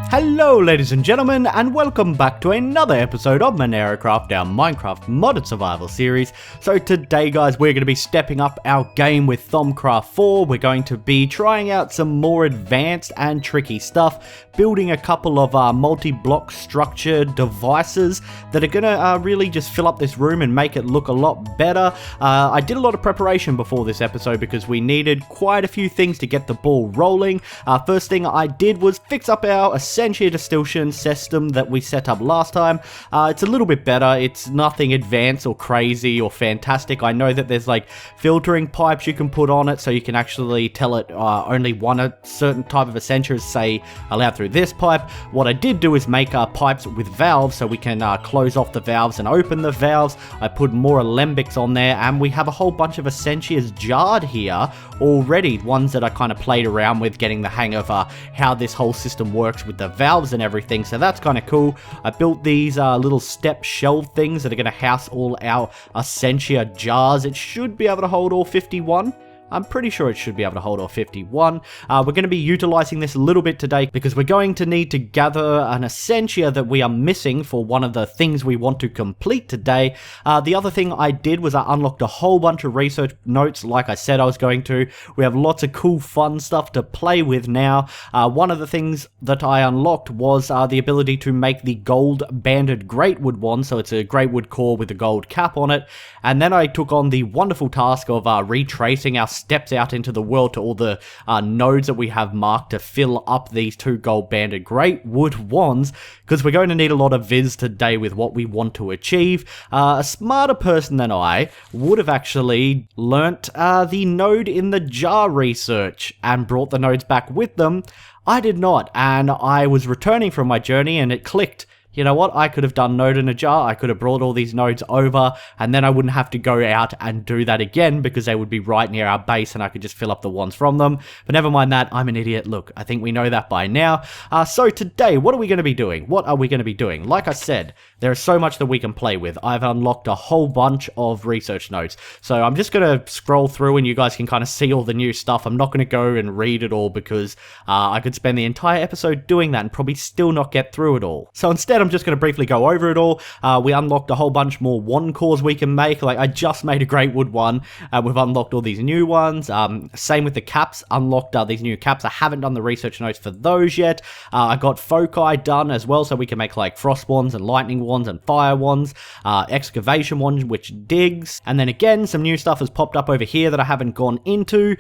Hello ladies and gentlemen, and welcome back to another episode of MenaeroCraft, our Minecraft modded survival series. So today guys, we're going to be stepping up our game with Buildcraft 4. We're going to be trying out some more advanced and tricky stuff, building a couple of multi-block structured devices that are going to really just fill up this room and make it look a lot better. I did a lot of preparation before this episode because we needed quite a few things to get the ball rolling. First thing I did was fix up our Essentia distillation system that we set up last time. It's a little bit better. It's nothing advanced or crazy or fantastic. I know that there's like filtering pipes you can put on it so you can actually tell it only one certain type of Essentia is, say, allowed through this pipe. What I did do is make pipes with valves so we can close off the valves and open the valves. I put more alembics on there, and we have a whole bunch of Essentias jarred here already, ones that I kind of played around with, getting the hang of how this whole system works with the valves and everything, so that's kind of cool. I built these little step shelf things that are going to house all our Essentia jars. It should be able to hold all 51. I'm pretty sure it should be able to hold all 51. We're going to be utilizing this a little bit today because we're going to need to gather an Essentia that we are missing for one of the things we want to complete today. The other thing I did was I unlocked a whole bunch of research notes like I said I was going to. We have lots of cool fun stuff to play with now. One of the things that I unlocked was the ability to make the gold banded greatwood one, so it's a greatwood core with a gold cap on it. And then I took on the wonderful task of retracing our steps out into the world to all the nodes that we have marked to fill up these two gold banded great wood wands, because we're going to need a lot of viz today with what we want to achieve. A smarter person than I would have actually learnt the node in the jar research and brought the nodes back with them. I did not, and I was returning from my journey and it clicked. You know what, I could have done node in a jar, I could have brought all these nodes over, and then I wouldn't have to go out and do that again because they would be right near our base and I could just fill up the wands from them. But never mind that, I'm an idiot. Look, I think we know that by now. So today, what are we going to be doing? What are we going to be doing? Like I said, there is so much that we can play with. I've unlocked a whole bunch of research notes. So I'm just going to scroll through and you guys can kind of see all the new stuff. I'm not going to go and read it all because I could spend the entire episode doing that and probably still not get through it all. So instead, I'm just going to briefly go over it all. We unlocked a whole bunch more wand cores we can make. Like, I just made a great wood one. We've unlocked all these new ones. Same with the caps. Unlocked these new caps. I haven't done the research notes for those yet. I got foci done as well, so we can make like frost wands and lightning wands and fire wands. Excavation wands, which digs. And then again, some new stuff has popped up over here that I haven't gone into.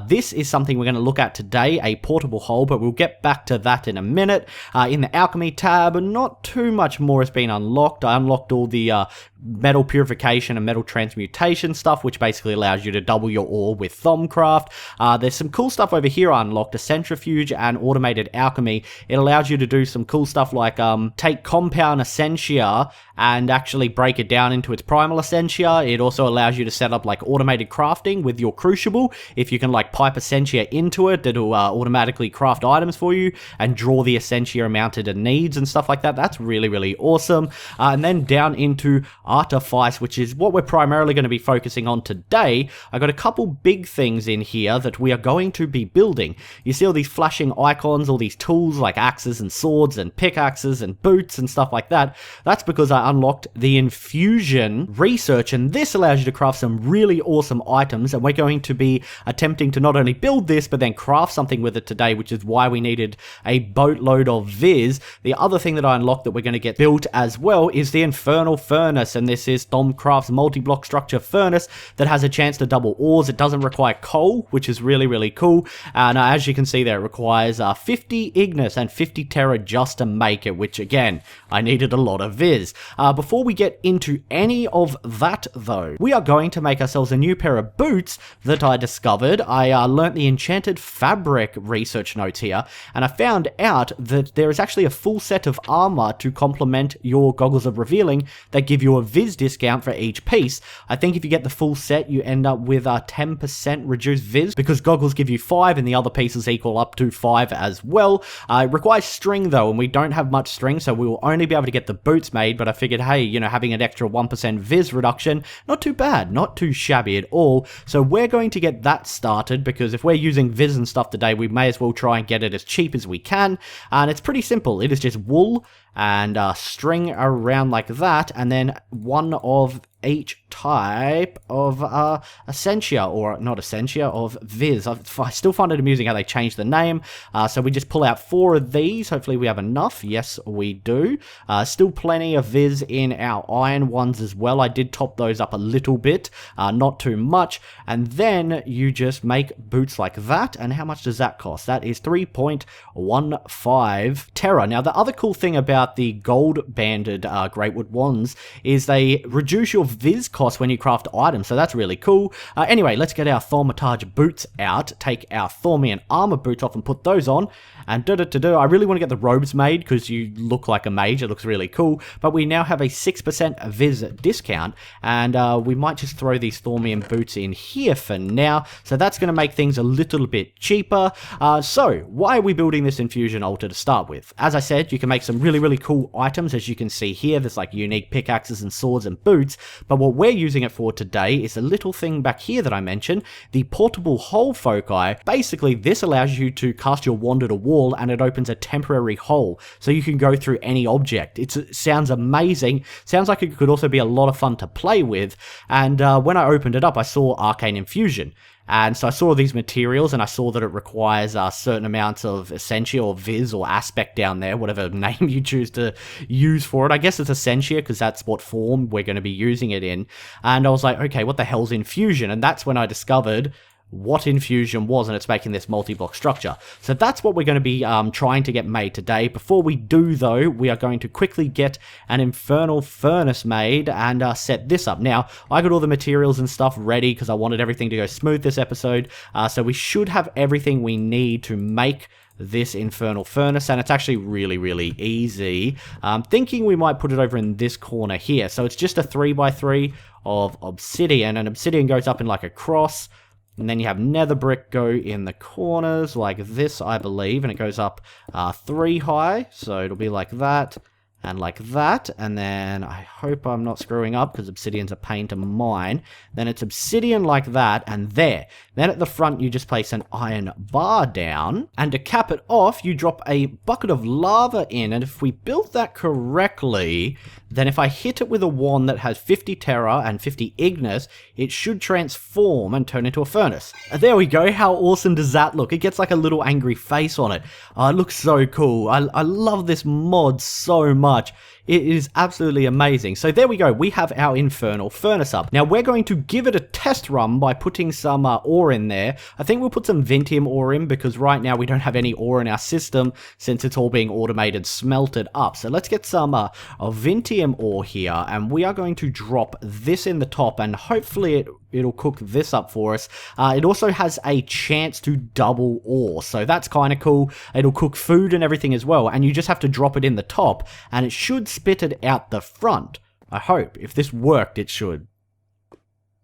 This is something we're going to look at today, a portable hole, but we'll get back to that in a minute. In the alchemy tab, not too much more has been unlocked. I unlocked all the metal purification and metal transmutation stuff, which basically allows you to double your ore with Buildcraft. There's some cool stuff over here I unlocked, a centrifuge and automated alchemy. It allows you to do some cool stuff like take compound Essentia and actually break it down into its primal Essentia. It also allows you to set up like automated crafting with your crucible. If you can like pipe Essentia into it, it'll automatically craft items for you and draw the Essentia amount it needs and stuff like that. That's really, really awesome. And then down into Artifice, which is what we're primarily going to be focusing on today. I got a couple big things in here that we are going to be building. You see all these flashing icons, all these tools like axes and swords and pickaxes and boots and stuff like that. That's because I unlocked the INFUSION research, and this allows you to craft some really awesome items, and we're going to be attempting to not only build this but then craft something with it today, which is why we needed a boatload of viz. The other thing that I unlocked that we're going to get built as well is the Infernal Furnace, and this is Buildcraft's multi-block structure furnace that has a chance to double ores. It doesn't require coal, which is really, really cool, and as you can see there, it requires 50 Ignis and 50 Terra just to make it, which again, I needed a lot of viz. Before we get into any of that though, we are going to make ourselves a new pair of boots that I discovered. I learnt the enchanted fabric research notes here, and I found out that there is actually a full set of armor to complement your Goggles of Revealing that give you a Viz discount for each piece. I think if you get the full set, you end up with a 10% reduced Viz, because goggles give you 5 and the other pieces equal up to 5 as well. It requires string though, and we don't have much string, so we will only be able to get the boots made, but I figured, hey, you know, having an extra 1% Viz reduction, not too bad, not too shabby at all. So we're going to get that started, because if we're using Viz and stuff today, we may as well try and get it as cheap as we can. And it's pretty simple. It is just wool and string around like that, and then one of each type of essentia, or not essentia, of Viz. I still find it amusing how they changed the name. So we just pull out 4 of these. Hopefully we have enough. Yes, we do. Still plenty of Viz in our iron ones as well. I did top those up a little bit, not too much. And then you just make boots like that. And how much does that cost? That is 3.15 Terra. Now, the other cool thing about the gold banded Greatwood wands is they reduce your Viz cost when you craft items, so that's really cool. Anyway, let's get our Thaumaturge boots out, take our Thaumian armor boots off and put those on, and I really want to get the robes made because you look like a mage. It looks really cool, but we now have a 6% Viz discount, and we might just throw these Thaumian boots in here for now, so that's going to make things a little bit cheaper. So why are we building this infusion altar to start with? As I said, you can make some really cool items. As you can see here, there's like unique pickaxes and swords and boots, but what we're using it for today is a little thing back here that I mentioned, the portable hole foci. Basically, this allows you to cast your wand at a wall and it opens a temporary hole, so you can go through any object. It sounds amazing. Sounds like it could also be a lot of fun to play with. And when I opened it up, I saw Arcane Infusion. And so I saw these materials and I saw that it requires certain amounts of Essentia or Viz or Aspect down there, whatever name you choose to use for it. I guess it's Essentia because that's what form we're going to be using it in. And I was like, okay, what the hell's Infusion? And that's when I discovered what Infusion was, and it's making this multi-block structure. So that's what we're going to be trying to get made today. Before we do though, we are going to quickly get an Infernal Furnace made and set this up. Now, I got all the materials and stuff ready because I wanted everything to go smooth this episode, so we should have everything we need to make this Infernal Furnace, and it's actually really easy. I'm thinking we might put it over in this corner here. So it's just a 3x3 of obsidian, and obsidian goes up in like a cross. And then you have nether brick go in the corners like this, I believe, and it goes up 3 high, so it'll be like that and like that. And then I hope I'm not screwing up because obsidian's a pain to mine. Then it's obsidian like that and there. Then at the front you just place an iron bar down, and to cap it off you drop a bucket of lava in, and if we build that correctly, then if I hit it with a wand that has 50 Terra and 50 Ignis, it should transform and turn into a furnace. There we go. How awesome does that look? It gets like a little angry face on it. Oh, it looks so cool. I love this mod so much. It is absolutely amazing. So there we go. We have our Infernal Furnace up. Now we're going to give it a test run by putting some ore in there. I think we'll put some Vintium ore in because right now we don't have any ore in our system since it's all being automated smelted up. So let's get some Vintium ore here, and we are going to drop this in the top, and hopefully it'll cook this up for us. It also has a chance to double ore, so that's kind of cool. It'll cook food and everything as well, and you just have to drop it in the top, and it should spit it out the front. I hope. If this worked, it should.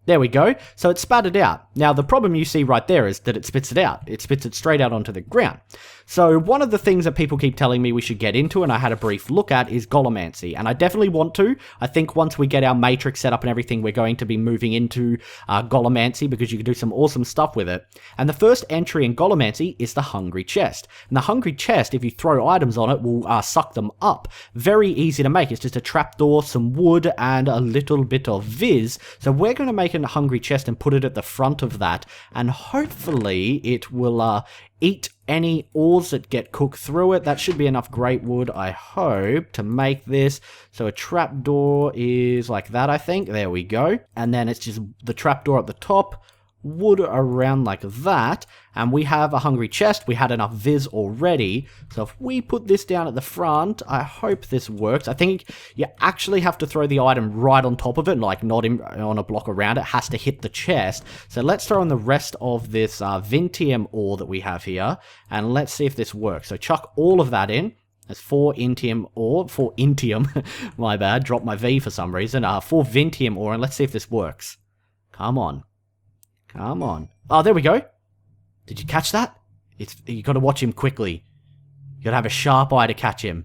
There we go. So it spat it out. Now the problem you see right there is that it spits it out. It spits it straight out onto the ground. So one of the things that people keep telling me we should get into, and I had a brief look at, is Golomancy. And I definitely want to. I think once we get our matrix set up and everything, we're going to be moving into Golomancy because you can do some awesome stuff with it. And the first entry in Golomancy is the Hungry Chest. And the Hungry Chest, if you throw items on it, will suck them up. Very easy to make. It's just a trapdoor, some wood, and a little bit of Viz. So we're going to make a Hungry Chest and put it at the front of that. And hopefully it will eat any ores that get cooked through it. That should be enough great wood, I hope, to make this. So a trapdoor is like that, I think. There we go. And then it's just the trapdoor at the top, wood around like that, and we have a Hungry Chest. We had enough Viz already, so if we put this down at the front, I hope this works. I think you actually have to throw the item right on top of it, like not on a block around it. It has to hit the chest. So let's throw in the rest of this Vintium ore that we have here, and let's see if this works. So chuck all of that in, There's 4 intium ore, 4 intium, my bad, dropped my V for some reason, 4 vintium ore, and let's see if this works. Come on. Come on. Oh, there we go. Did you catch that? You gotta watch him quickly. You gotta have a sharp eye to catch him.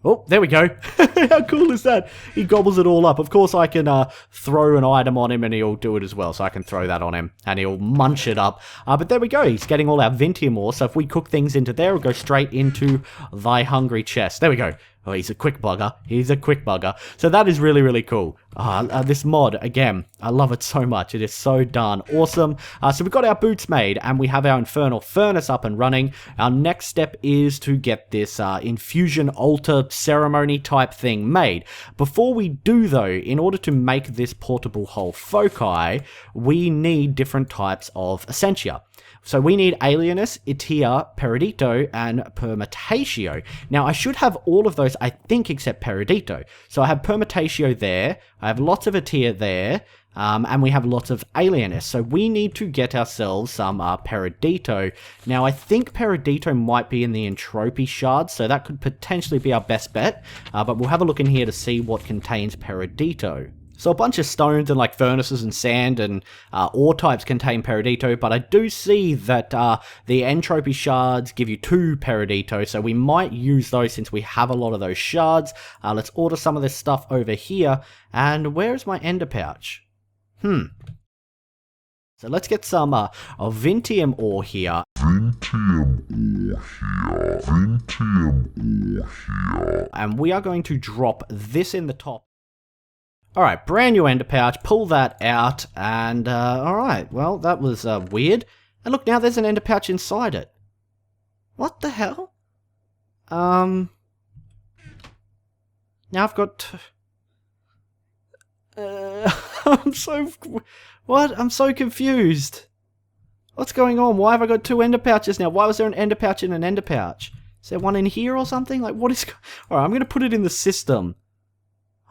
Oh, there we go. How cool is that? He gobbles it all up. Of course, I can throw an item on him and he'll do it as well. So I can throw that on him and he'll munch it up. But there we go. He's getting all our vintium ore. So if we cook things into there, it'll go straight into thy hungry chest. There we go. Oh, he's a quick bugger. He's a quick bugger. So that is really, really cool. This mod, again, I love it so much. It is so darn awesome. So we've got our boots made, and we have our infernal furnace up and running. Our next step is to get this infusion altar ceremony type thing made. Before we do, though, in order to make this portable hull foci, we need different types of essentia. So we need Alienus, Itia, Peridito, and Permutatio. Now, I should have all of those, I think, except Peridito. So I have Permutatio there, I have lots of Itia there, and we have lots of Alienus. So we need to get ourselves some Peridito. Now, I think Peridito might be in the entropy shard, so that could potentially be our best bet. But we'll have a look in here to see what contains Peridito. So a bunch of stones and like furnaces and sand and ore types contain Peridito, but I do see that the entropy shards give you 2 Peridito, so we might use those since we have a lot of those shards. Let's order some of this stuff over here, and where's my ender pouch? So let's get some vintium ore here. And we are going to drop this in the top. Alright, brand new ender pouch, pull that out, and alright, well, that was weird. And look, now there's an ender pouch inside it. What the hell? Now I've got... I'm so confused. What's going on? Why have I got 2 ender pouches now? Why was there an ender pouch in an ender pouch? Is there one in here or something? Like, what is... Alright, I'm going to put it in the system.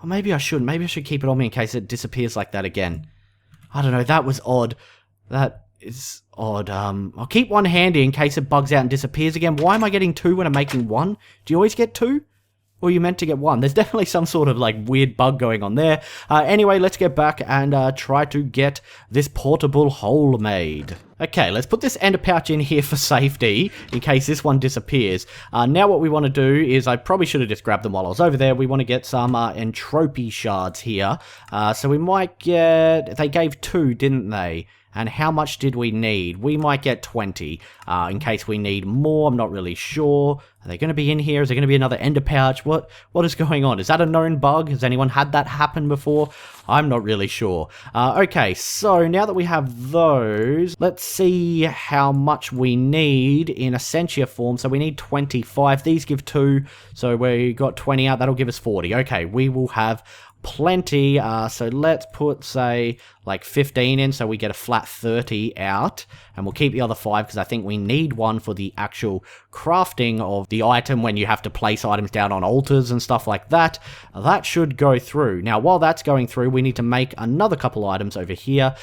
Or maybe I shouldn't. Maybe I should keep it on me in case it disappears like that again. I don't know. That was odd. That is odd. I'll keep one handy in case it bugs out and disappears again. Why am I getting 2 when I'm making 1? Do you always get 2? Or are you meant to get 1? There's definitely some sort of like weird bug going on there. Anyway, let's get back and try to get this portable hole made. Okay, let's put this ender pouch in here for safety, in case this one disappears. Now what we want to do is, I probably should have just grabbed them while I was over there, we want to get some entropy shards here. So we might get... They gave 2, didn't they? And how much did we need? We might get 20, in case we need more. I'm not really sure. Are they going to be in here? Is there going to be another ender pouch? What is going on? Is that a known bug? Has anyone had that happen before? I'm not really sure. Okay, so now that we have those, let's see how much we need in Essentia form. So we need 25. These give 2, so we got 20 out. That'll give us 40. Okay, we will have plenty. So let's put, say, like 15 in, so we get a flat 30 out, and we'll keep the other 5 because I think we need one for the actual crafting of the item when you have to place items down on altars and stuff like that. That should go through. Now, while that's going through, we need to make another couple items over here,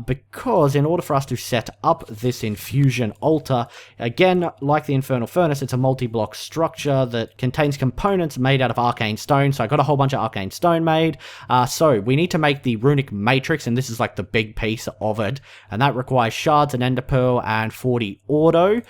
because in order for us to set up this infusion altar, again, like the infernal furnace, it's a multi-block structure that contains components made out of arcane stone. So I got a whole bunch of arcane stone made. So we need to make the runic matrix, and this is like the big piece of it, and that requires shards, an ender pearl, and 40 auto.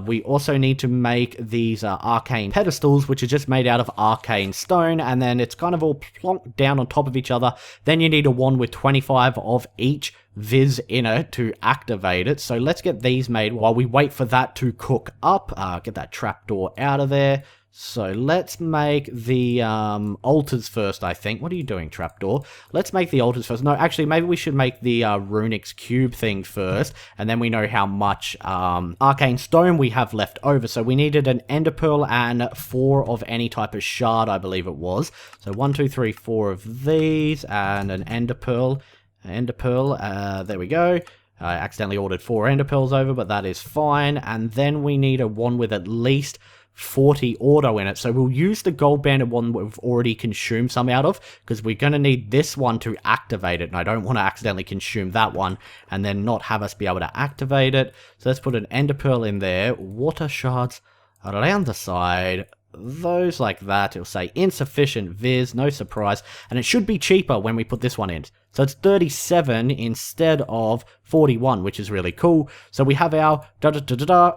We also need to make these arcane pedestals, which are just made out of arcane stone, and then it's kind of all plonked down on top of each other. Then you need a wand with 25 of each viz in it to activate it. So let's get these made while we wait for that to cook up. Get that trapdoor out of there. So let's make the altars first, I think. What are you doing, trapdoor? Let's make the altars first. No, actually, maybe we should make the Runix cube thing first, and then we know how much arcane stone we have left over. So we needed an ender pearl and 4 of any type of shard, I believe it was. So 1, 2, 3, 4 of these, and an ender pearl. There we go. I accidentally ordered 4 ender pearls over, but that is fine. And then we need a one with at least 40 auto in it, so we'll use the gold banded one we've already consumed some out of, because we're going to need this one to activate it, and I don't want to accidentally consume that one and then not have us be able to activate it. So let's put an ender pearl in there, water shards around the side, those like that. It'll say insufficient viz, no surprise, and it should be cheaper when we put this one in. So it's 37 instead of 41, which is really cool. So we have our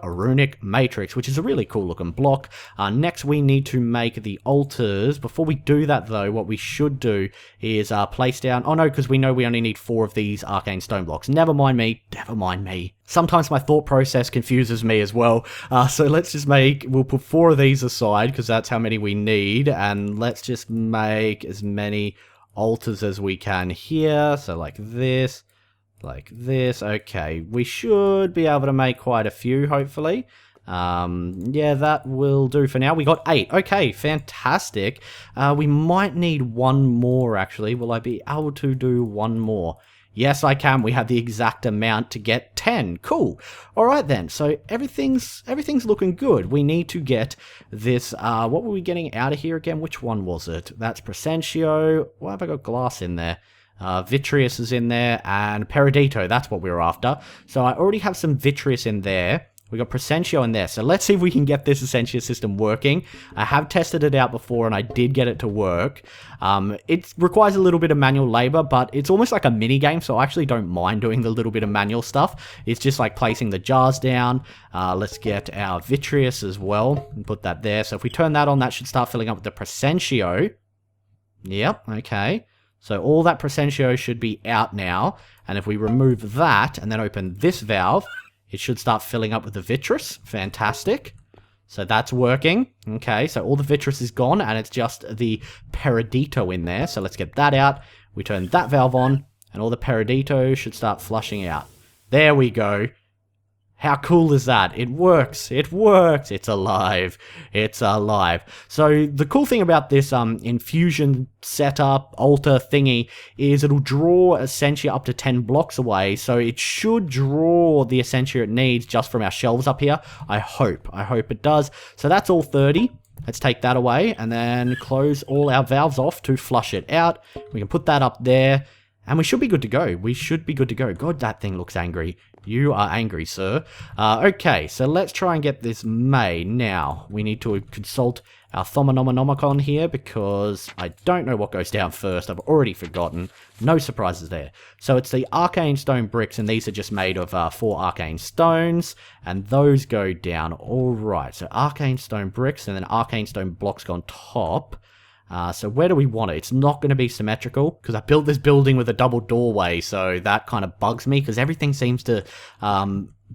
runic matrix, which is a really cool looking block. Next we need to make the altars. Before we do that though, what we should do is place down, oh no, because we know we only need 4 of these arcane stone blocks. Never mind me. Sometimes my thought process confuses me as well. So let's just we'll put 4 of these aside because that's how many we need. And let's just make as many altars as we can here. So like this. Okay, we should be able to make quite a few, hopefully. Yeah, that will do for now. We got 8. Okay, fantastic. We might need 1 more, actually. Will I be able to do 1 more? Yes, I can. We have the exact amount to get 10. Cool. All right then. So everything's looking good. We need to get this. What were we getting out of here again? Which one was it? That's Presentio. Why have I got glass in there? Vitreous is in there, and Peridito. That's what we were after. So I already have some Vitreous in there. We got Presentio in there. So let's see if we can get this Essentia system working. I have tested it out before and I did get it to work. It requires a little bit of manual labor, but it's almost like a mini game, so I actually don't mind doing the little bit of manual stuff. It's just like placing the jars down. Let's get our Vitreous as well and put that there. So if we turn that on, that should start filling up with the Presentio. Yep, okay. So all that Presentio should be out now. And if we remove that and then open this valve, it should start filling up with the Vitreous. Fantastic. So that's working. Okay, so all the Vitreous is gone, and it's just the Peridito in there. So let's get that out. We turn that valve on, and all the Peridito should start flushing out. There we go. How cool is that? It works. It works. It's alive. It's alive. So the cool thing about this infusion setup, altar thingy, is it'll draw Essentia up to 10 blocks away. So it should draw the Essentia it needs just from our shelves up here. I hope. I hope it does. So that's all 30. Let's take that away and then close all our valves off to flush it out. We can put that up there. And we should be good to go. We should be good to go. God, that thing looks angry. You are angry, sir. Okay, so let's try and get this made. Now, we need to consult our Thomanomonomicon here because I don't know what goes down first. I've already forgotten. No surprises there. So it's the arcane stone bricks, and these are just made of 4 arcane stones, and those go down. All right, so arcane stone bricks and then arcane stone blocks go on top. So where do we want it? It's not going to be symmetrical because I built this building with a double doorway, so that kind of bugs me because everything seems to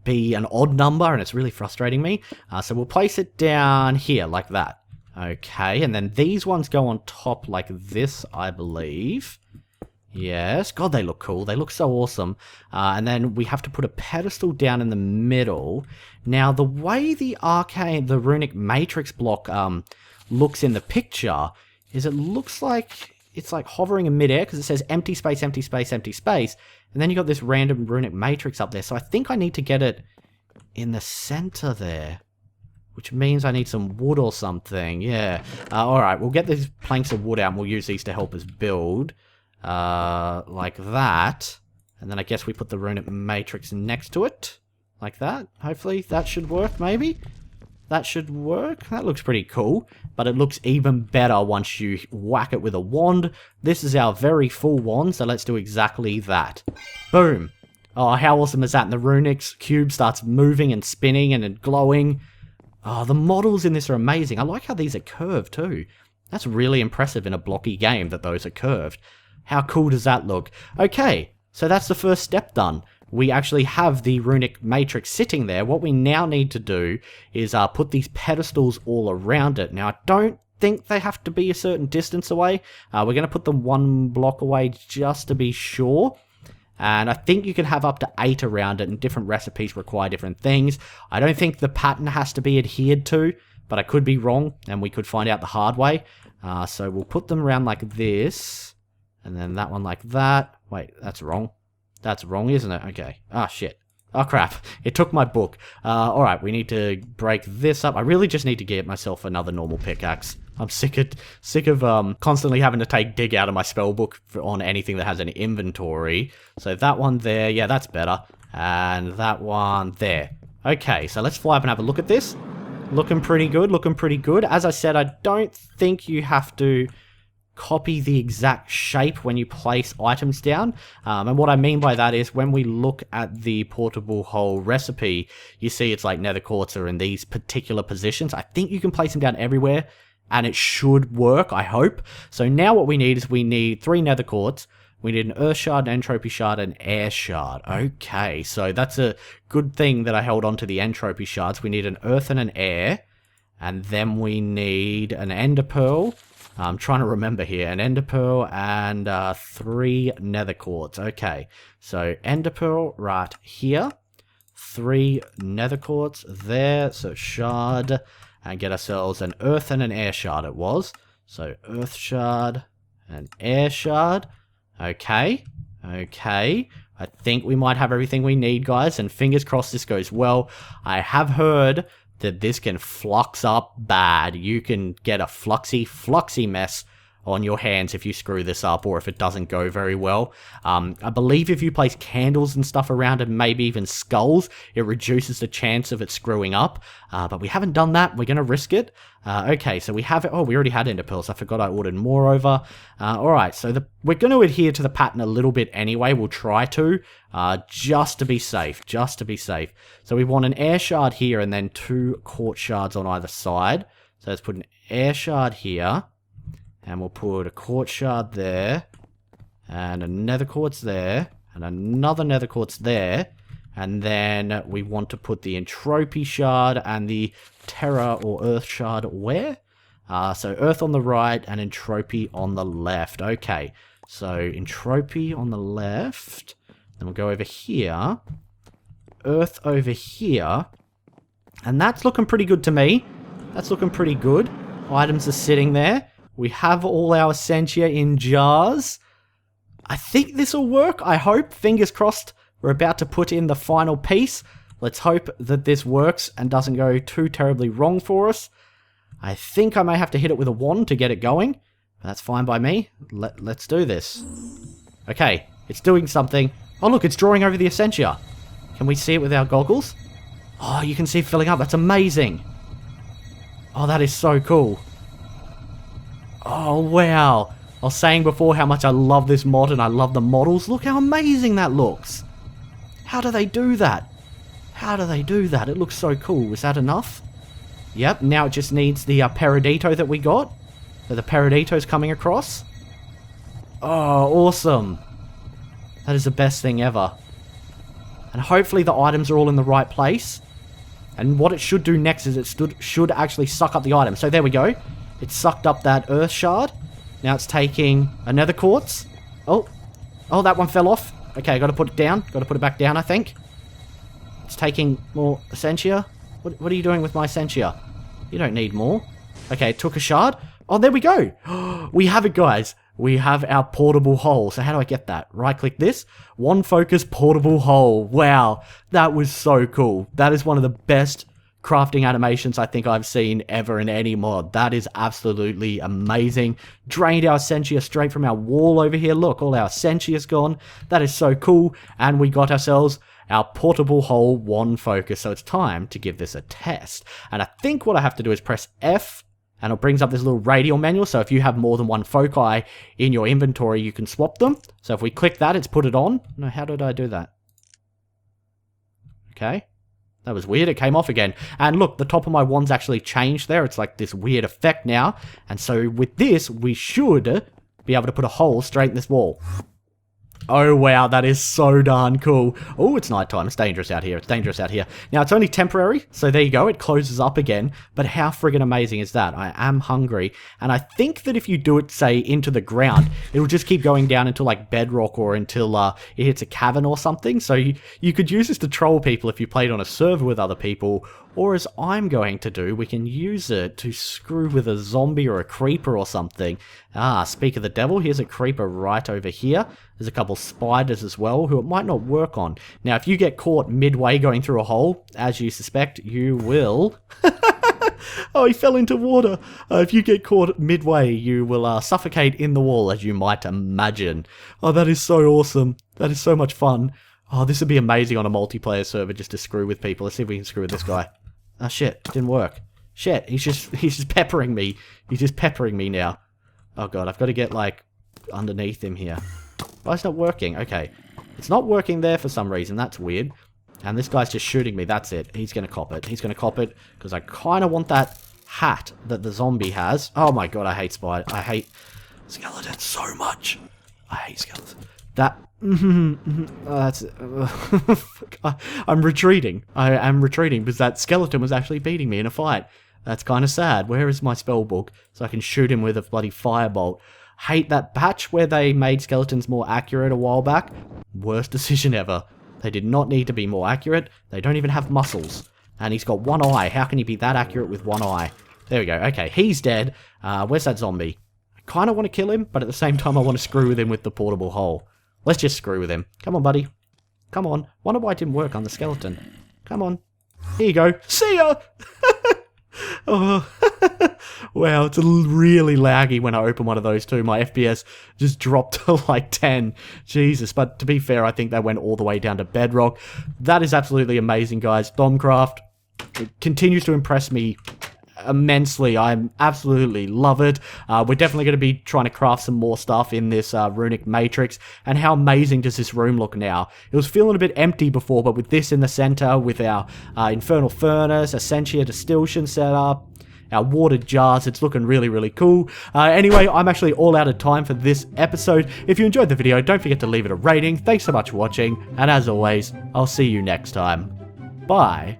be an odd number and it's really frustrating me. So we'll place it down here like that. Okay, and then these ones go on top like this, I believe. Yes, God, they look cool. They look so awesome. And then we have to put a pedestal down in the middle. Now, the way the runic matrix block looks in the picture is it looks like it's like hovering in midair because it says empty space, empty space, empty space. And then you got this random runic matrix up there. So I think I need to get it in the center there, which means I need some wood or something. Yeah. All right, we'll get these planks of wood out and we'll use these to help us build like that. And then I guess we put the runic matrix next to it like that. Hopefully that should work, maybe. That should work. That looks pretty cool, but it looks even better once you whack it with a wand. This is our very full wand, so let's do exactly that. Boom. Oh, how awesome is that? And the runic cube starts moving and spinning and glowing. Oh, the models in this are amazing. I like how these are curved too. That's really impressive in a blocky game that those are curved. How cool does that look? Okay, so that's the first step done. We actually have the runic matrix sitting there. What we now need to do is put these pedestals all around it. Now, I don't think they have to be a certain distance away. We're going to put them 1 block away just to be sure. And I think you can have up to 8 around it, and different recipes require different things. I don't think the pattern has to be adhered to, but I could be wrong, and we could find out the hard way. So we'll put them around like this, and then that one like that. Wait, that's wrong. That's wrong, isn't it? Okay. Ah, shit. Oh, crap. It took my book. Alright, we need to break this up. I really just need to get myself another normal pickaxe. I'm sick of constantly having to take dig out of my spell book on anything that has an inventory. So that one there, yeah, that's better. And that one there. Okay, so let's fly up and have a look at this. Looking pretty good, looking pretty good. As I said, I don't think you have to copy the exact shape when you place items down. And what I mean by that is when we look at the portable hole recipe, you see it's like nether quartz are in these particular positions. I think you can place them down everywhere and it should work, I hope. So now what we need is we need 3 nether quartz. We need an earth shard, an entropy shard, and an air shard. Okay, so that's a good thing that I held on to the entropy shards. We need an earth and an air. And then we need an ender pearl. I'm trying to remember here. An ender pearl and 3 nether quartz. Okay, so ender pearl right here. 3 nether quartz there. So shard. And get ourselves an earth and an air shard it was. So earth shard and air shard. Okay, okay. I think we might have everything we need, guys, and fingers crossed this goes well. I have heard that this can flux up bad. You can get a fluxy mess on your hands if you screw this up or if it doesn't go very well. I believe if you place candles and stuff around it, maybe even skulls, it reduces the chance of it screwing up. But we haven't done that. We're going to risk it. Okay, so we have it. Oh, we already had ender pearls. I forgot I ordered more over. Alright, so we're going to adhere to the pattern a little bit anyway. We'll try to, just to be safe. Just to be safe. So we want an air shard here and then 2 quartz shards on either side. So let's put an air shard here. And we'll put a quartz shard there, and a nether quartz there, and another nether quartz there, and then we want to put the entropy shard and the terra or earth shard where? So earth on the right and entropy on the left. Okay, so entropy on the left, then we'll go over here, earth over here, and that's looking pretty good to me. That's looking pretty good. Items are sitting there. We have all our essentia in jars. I think this will work, I hope. Fingers crossed. We're about to put in the final piece. Let's hope that this works and doesn't go too terribly wrong for us. I think I may have to hit it with a wand to get it going. That's fine by me. Let's do this. Okay, it's doing something. Oh look, it's drawing over the essentia. Can we see it with our goggles? Oh, you can see it filling up. That's amazing. Oh, that is so cool. Oh, wow. I was saying before how much I love this mod and I love the models. Look how amazing that looks. How do they do that? How do they do that? It looks so cool. Is that enough? Yep, now it just needs the Peridito that we got. So the Peridito's coming across. Oh, awesome. That is the best thing ever. And hopefully the items are all in the right place. And what it should do next is it should actually suck up the item. So there we go. It sucked up that earth shard. Now it's taking another quartz. Oh, that one fell off. Okay, got to put it down. Got to put it back down, I think. It's taking more essentia. What are you doing with my essentia? You don't need more. Okay, it took a shard. Oh, there we go. We have it, guys. We have our portable hole. So how do I get that? Right-click this. One focus portable hole. Wow, that was so cool. That is one of the best crafting animations I think I've seen ever in any mod. That is absolutely amazing. Drained our essentia straight from our wall over here. Look, all our essentia is gone. That is so cool. And we got ourselves our portable hole one focus. So it's time to give this a test. And I think what I have to do is press F, and it brings up this little radial manual. So if you have more than one foci in your inventory, you can swap them. So if we click that, it's put it on. No, how did I do that? Okay. That was weird. It came off again. And look, the top of my wand's actually changed there. It's like this weird effect now. And so with this, we should be able to put a hole straight in this wall. Oh, wow, that is so darn cool. Oh, it's nighttime. It's dangerous out here. It's dangerous out here. Now, it's only temporary, so there you go. It closes up again. But how friggin' amazing is that? I am hungry. And I think that if you do it, say, into the ground, it'll just keep going down until, like, bedrock or until it hits a cavern or something. So you could use this to troll people if you played on a server with other people. Or as I'm going to do, we can use it to screw with a zombie or a creeper or something. Ah, speak of the devil, here's a creeper right over here. There's a couple spiders as well, who it might not work on. Now, if you get caught midway going through a hole, as you suspect, you will... Oh, he fell into water. If you get caught midway, you will suffocate in the wall, as you might imagine. Oh, that is so awesome. That is so much fun. Oh, this would be amazing on a multiplayer server just to screw with people. Let's see if we can screw with this guy. Oh, shit. Didn't work. Shit, he's just peppering me. He's just peppering me now. Oh god, I've got to get, like, underneath him here. Why is it not working? Okay. It's not working there for some reason. That's weird. And this guy's just shooting me. That's it. He's going to cop it. He's going to cop it. Because I kind of want that hat that the zombie has. Oh my god, I hate I hate skeletons so much. I hate skeletons. That... that's... I'm retreating. I am retreating because that skeleton was actually beating me in a fight. That's kind of sad. Where is my spell book so I can shoot him with a bloody firebolt? Hate that patch where they made skeletons more accurate a while back. Worst decision ever. They did not need to be more accurate. They don't even have muscles. And he's got one eye. How can he be that accurate with one eye? There we go. Okay, he's dead. Where's that zombie? I kind of want to kill him, but at the same time I want to screw with him with the portable hole. Let's just screw with him. Come on, buddy. Come on. Wonder why it didn't work on the skeleton. Come on. Here you go. See ya! Oh, wow, it's really laggy when I open one of those too. My FPS just dropped to like 10. Jesus, but to be fair, I think that went all the way down to bedrock. That is absolutely amazing, guys. Buildcraft continues to impress me immensely. I absolutely love it. We're definitely going to be trying to craft some more stuff in this runic matrix. And how amazing does this room look now? It was feeling a bit empty before, but with this in the center, with our infernal furnace, Essentia distillation setup, our watered jars, it's looking really, really cool. Anyway, I'm actually all out of time for this episode. If you enjoyed the video, don't forget to leave it a rating. Thanks so much for watching, and as always, I'll see you next time. Bye.